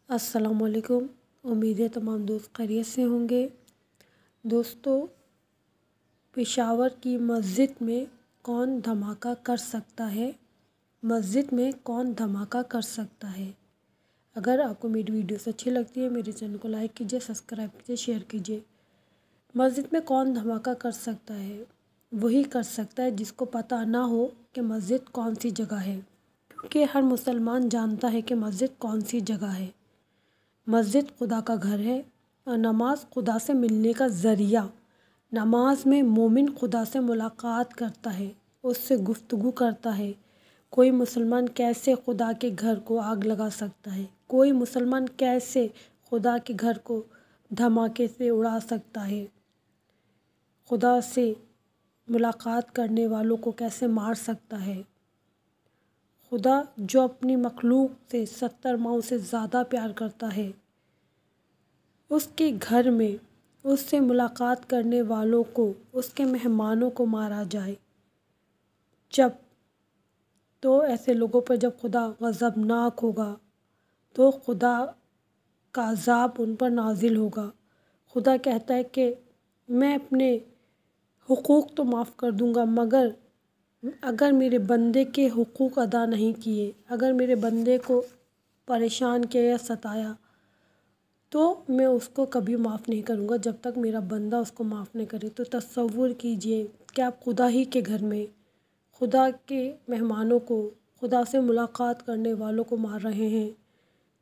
السلام علیکم۔ امید ہے تمام دوست خیریت سے ہوں گے۔ دوستو، پشاور کی مسجد میں کون دھماکہ کر سکتا ہے؟ مسجد میں کون دھماکہ کر سکتا ہے؟ اگر آپ کو میری ویڈیوز اچھی لگتی ہے میرے چینل کو لائک کیجیے، سبسکرائب کیجیے، شیئر کیجیے۔ مسجد میں کون دھماکہ کر سکتا ہے؟ وہی کر سکتا ہے جس کو پتہ نہ ہو کہ مسجد کون سی جگہ ہے، کیونکہ ہر مسلمان جانتا ہے کہ مسجد کون سی جگہ ہے۔ مسجد خدا کا گھر ہے اور نماز خدا سے ملنے کا ذریعہ۔ نماز میں مومن خدا سے ملاقات کرتا ہے، اس سے گفتگو کرتا ہے۔ کوئی مسلمان کیسے خدا کے گھر کو آگ لگا سکتا ہے؟ کوئی مسلمان کیسے خدا کے گھر کو دھماکے سے اڑا سکتا ہے؟ خدا سے ملاقات کرنے والوں کو کیسے مار سکتا ہے؟ خدا جو اپنی مخلوق سے 70 ماؤں سے زیادہ پیار کرتا ہے، اس کے گھر میں اس سے ملاقات کرنے والوں کو، اس کے مہمانوں کو مارا جائے، تو ایسے لوگوں پر جب خدا غضبناک ہوگا تو خدا کا عذاب ان پر نازل ہوگا۔ خدا کہتا ہے کہ میں اپنے حقوق تو معاف کر دوں گا، مگر اگر میرے بندے کے حقوق ادا نہیں کیے، اگر میرے بندے کو پریشان کیا یا ستایا، تو میں اس کو کبھی معاف نہیں کروں گا جب تک میرا بندہ اس کو معاف نہیں کرے۔ تو تصور کیجئے کہ آپ خدا ہی کے گھر میں خدا کے مہمانوں کو، خدا سے ملاقات کرنے والوں کو مار رہے ہیں،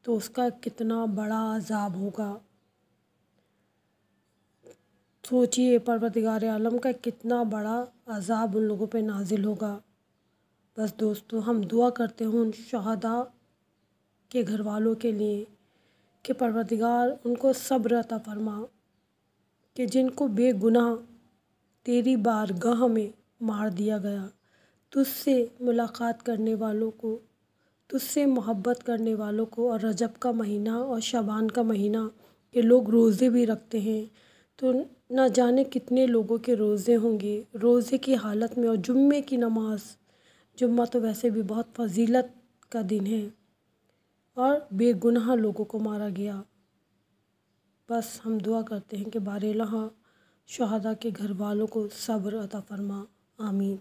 تو اس کا کتنا بڑا عذاب ہوگا۔ سوچئے پروردگار عالم کا کتنا بڑا عذاب ان لوگوں پہ نازل ہوگا۔ بس دوستو، ہم دعا کرتے ہیں ان شہداء کے گھر والوں کے لیے کہ پروردگار ان کو صبر عطا فرما، کہ جن کو بے گناہ تیری بارگاہ میں مار دیا گیا۔ تجھ سے ملاقات کرنے والوں کو، تجھ سے محبت کرنے والوں کو، اور رجب کا مہینہ اور شعبان کا مہینہ کے لوگ روزے بھی رکھتے ہیں، تو نہ جانے کتنے لوگوں کے روزے ہوں گے روزے کی حالت میں۔ اور جمعے کی نماز، جمعہ تو ویسے بھی بہت فضیلت کا دن ہے، اور بے گناہ لوگوں کو مارا گیا۔ بس ہم دعا کرتے ہیں کہ بار الہ شہداء کے گھر والوں کو صبر عطا فرما، آمین۔